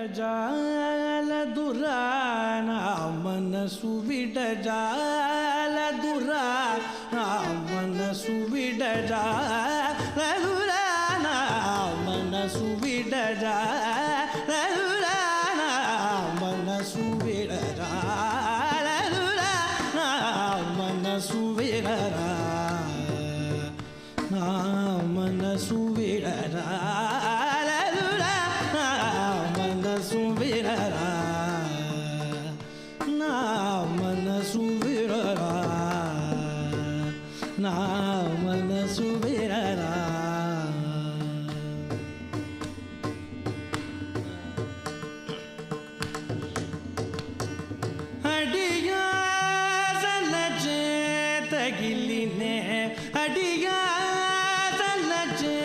ಜಾಲ ದುರ ಮನಸ್ಸು ಬಿಡ ಜಾಲ ದುರ ಮನಸ್ಸು ಬಿಡ ಜಾಲ ದುರ ಮನಸ್ಸು ಬಿಡ ಜಾಲ ದುರ ಮನಸ್ಸು ಬಿಡ ಜಾಲ ದುರ ಮನಸ್ಸು ಬಿಡ ಮನಸ್ಸು ಬಿಡ ಮನಸ್ಸು ಬಿಡರ ನಾ ಮನಸ್ಸು ಬಿಡರ ಅಡಿಯ ಸಲಜೆ ತಗಿಲಿನೆ ಅಡಿಯ ಸಲಜೆ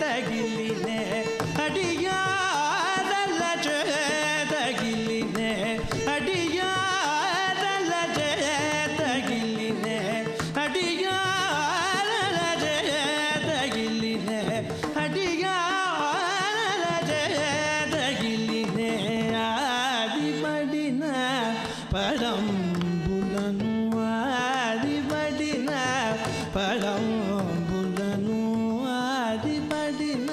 ತಗಿಲಿನೆ ಅಡಿಯ ಸಲಜೆ ತಗಿಲಿನೆ ಅಡಿಯ ಪಡಂಬುಲನು ಆದಿಬಡಿನ ಪಡಂಬುಲನು ಆದಿಬಡಿನ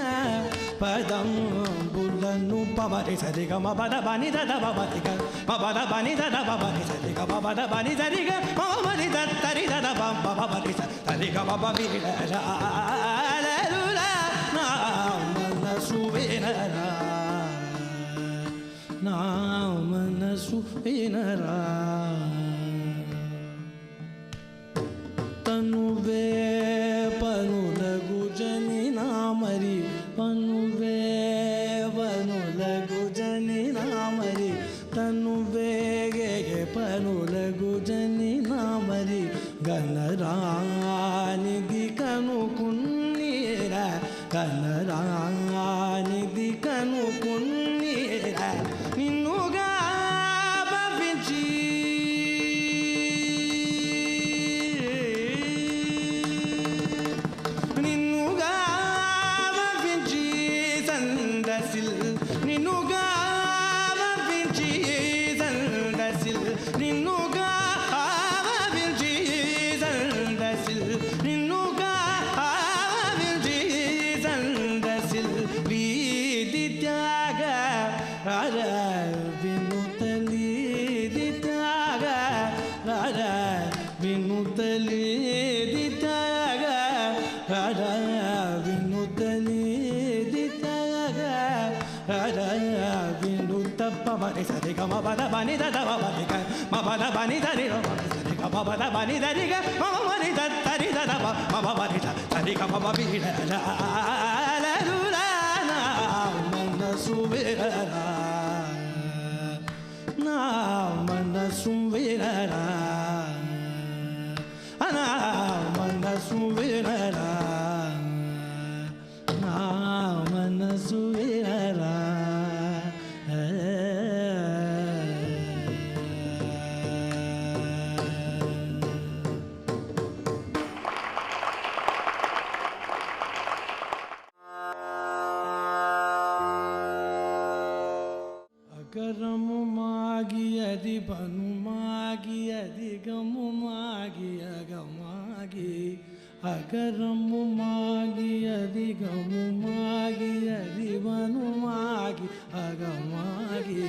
ಪಡಂಬುಲನು ಪವರಿ ಸರಿಗ ಮಬದ ಬನಿ ದದ ಬಬತಿಗ ಮಬದ ಬನಿ ದದ ಬಬರಿ ಸರಿಗ ಮಬದ ಬನಿ ಸರಿಗ ಮಬರಿ ದತ್ತರಿ ದದ ಬಬರಿ ಸರಿಗ ಮಬ ಬಿರಲ ಮನಸ್ಸು ಬೇನರ ನಾ ಮನಸ್ಸು ಬೇನರ ತನುವೇ ಪನುಲಗು ಜನಿ ನಾಮರಿ ಪನುವೇ ಪನುಲಗು ಜನಿ ನಾಮರಿ ತನುವೇಗೆ ಪನುಲಗು ಜನಿ ನಾಮರಿ ಗಣರಾನಿಧಿ ಕನು ಕುನ್ನೀರ ಗಣರಾನಿಧಿ ಕನು ಕುನ್ನೀರ ನಿನ್ನುಗ ಬವಿಂಚಿ ನಿನ್ನುಗ ಬವಿಂಚಿ ಸಂದಸಿಲ್ ನಿನ್ನುಗ ಬವಿಂಚಿ ಸಂದಸಿಲ್ ನಿನ್ನುಗ ಬವಿಂಚಿ ಸಂದಸಿಲ್ ನಿನ್ನುಗ ಬವಿಂಚಿ ಸಂದಸಿಲ್ ಪ್ರೀತಿ ತ್ಯಾಗ ರಾಜ ವಿನುತಲಿ ದಿತ್ಯಾಗ ರಾಜ ವಿನುತಲಿ ದಿತ್ಯಾಗ ರಾಜ ವಿನುತಲಿ ದಿತ್ಯಾಗ ರಾಜ ವಿನುತ ಪವರಿ ಸರಿಗ ಮಬದ ಬನಿ ದದ ಬಬರಿಗ ಮಬದ ಬನಿ ದರಿ ಸರಿಗ ಮಬದ ಬನಿ ದರಿಗ ಮಬರಿ ದತ್ತರಿ ದದ ಮಬರಿ ಸರಿಗ ಮಬ ಬಿಡ ಮನಸ್ಸು ಬಿಡರ ನಾ ಮನಸ್ಸು ಬಿಡರ ನಾ ಮನಸ್ಸು ಬಿಡರ ನಾ ಮನಸ್ಸು ಬಿಡರ ಗರಮು ಮಾಗಿಯದಿ ಬನು ಮಾಗಿಯದಿ ಗಮು ಮಾಗಿಯ ಗಮಾಗಿ ಅಗರಮು ಮಾಗಿಯದಿ ಗಮು ಮಾಗಿಯದಿ ಬನು ಮಾಗಿ ಅಗಮಾಗಿ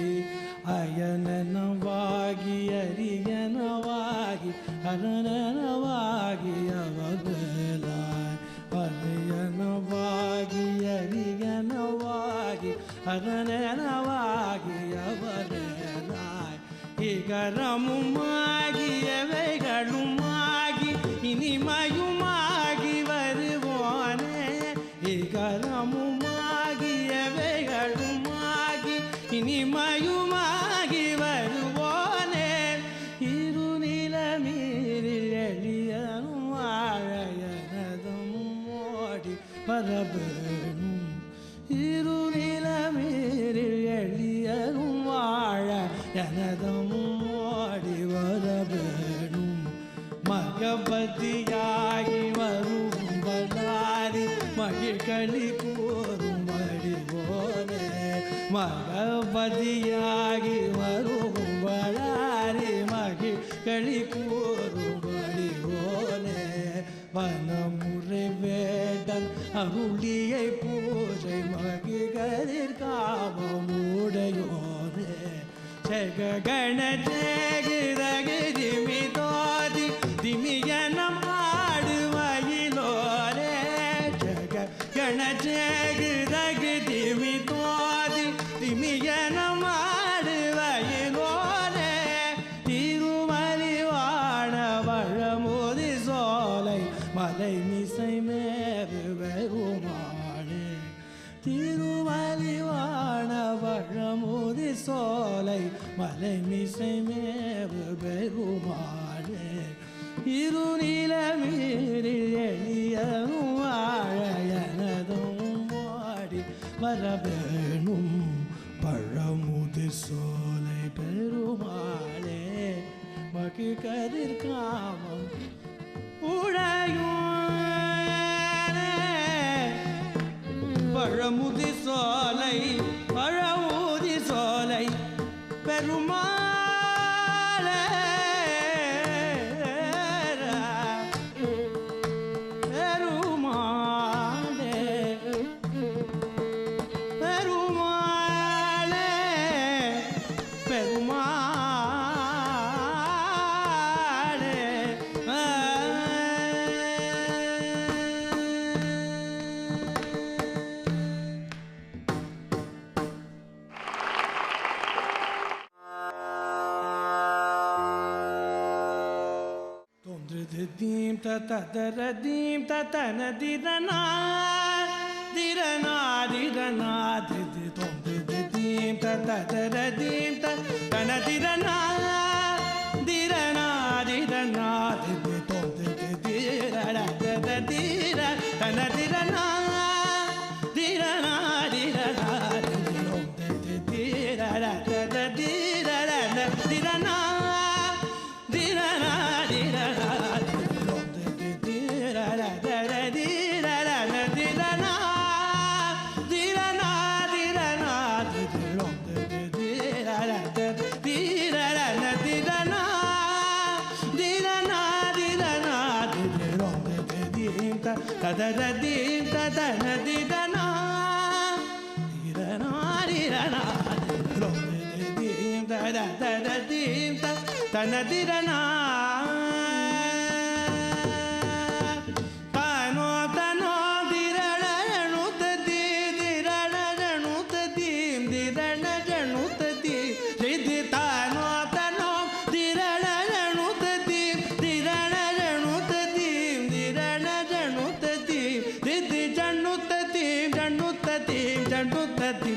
ಅಯನನವಾಗಿ ಅರಿಯನವಾಗಿ ಅನನವಾಗಿ ಅವಗಲಾಯ್ ಅರಿಯನವಾಗಿ ಅರಿಯನವಾಗಿ ಅನನವಾಗಿ ಅವಗಲಾಯ್ ಈಗರಮು ಮಾಗಿ ಎವೆಗಳು ಮಾಗಿ ಇನಿಮಯುಮಾಗಿ வருவோனே ಈಗರಮು ಮಾಗಿ ಎವೆಗಳು ಮಾಗಿ இனிமயுமாகி வருவோனே இருநில மீறில் எளியனும் வாழையனதும் ஓடி வரவேணும் இருநில மீறில் எளியனும் வாழையனதும் ஓடி வரவேணும் மகபதியாகி வரும் பலாரி மகிழ்களி கூறும் வடிவோனே மகபதியாகி வரும் வளாரி மகி களி கூறும் வடிவோனே வனமுறை வேடன் அருளியை பூஜை மகி கதிர் காமமுடையோனே ஜெக கண ஜெகிரகி திமி தோதி திமியனம் ஆடுவயிலோரே ஜெக கண ஜெகிரகி திமி தோதி திமியனம் ஆடுவயிலோரே திருமலிவான வழமுதி சோலை மலை மிசை மேறு பெருமாளே திருமலிவான வழமுதி சோலை மலை மிசை மேவு பெருமாளே இருநிலமீரில் எளியனும் வாழ எனதும் வாடி வரவேணும் பழமுதி சோலை பெருமாளே மகி கதிர் காமம் உடையும் பழமுதி சோலை பழமுதி சோலை பெருமாளே பெருமாளே பெருமாளே பெருமாளே Dim tatadara dim tatana dirana dirana dirana didom dim tatadara dim tatana dirana dirana dirana didom dirana dirana tana dirana dirana dirana didom dirana dirana dirana Tadadadim tadanadidana dirana dirana didim tadadadim tanadirana tano tano dirana janutadi dirana janutadim dirana janutadi ridhi tano tano dirana janutadim dirana janutadim dirana janutadim ridhi janutadim janutadim janutadim janutadim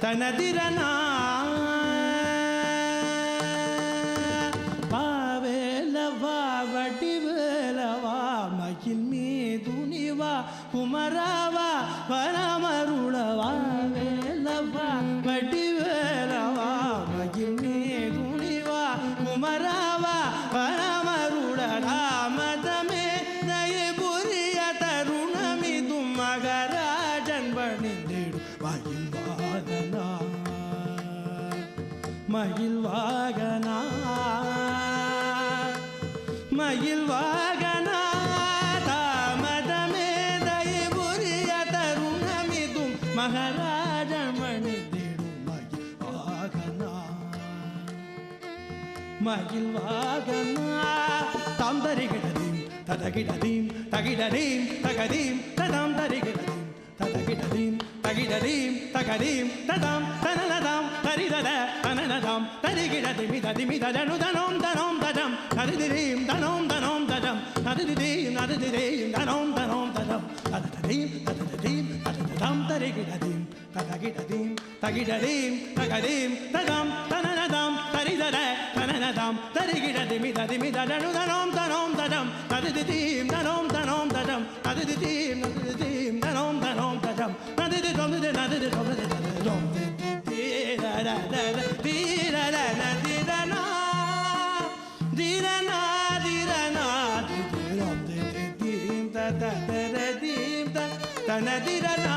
tanadirana pavelava vadivelava magil meeduniva kumarava paramarulava velava vadivelava magil meeduniva kumarava paramarulava madame daye buriya tarunamidu magarajan vanindedu மயில் வாகனா மயில் வாகனா தாமதமே தயபுரிய தருணமிதும் மகாராஜ மணி தேடும் மயில் வாகனா மயில் வாகனா தாம் தரிகிடதீம் ததகிடதீம் தகிடதீம் தகதீம் ததாம் தரிகிடதீம் ததகிடதீம் தகிடதீம் தகதீம் ததாம் தனலதாம் தரிதத தனலதாம் தரிகிடதிமி ததிமி ததனு தனோம் தனோம் ததம் தரிதிரீம் தனோம் தனோம் ததம் தரிதிரீம் நரிதிரீம் தனோம் தனோம் ததம் தததீம் தததீம் ததததாம் தரிகிடதீம் ததகிடதீம் தகிடதீம் தகதீம் ததாம் தனலதாம் தரிதத தனலதாம் தரிகிடதிமி ததிமி ததனு தனோம் தனோம் ததம் தரிதிரீம் தனோம் தனோம் ததம் தரிதிரீம் நரிதிரீம் தனோம் தனோம் ததம் நரிதிரீம் நரிதிரீம் ತನದಿರನಾ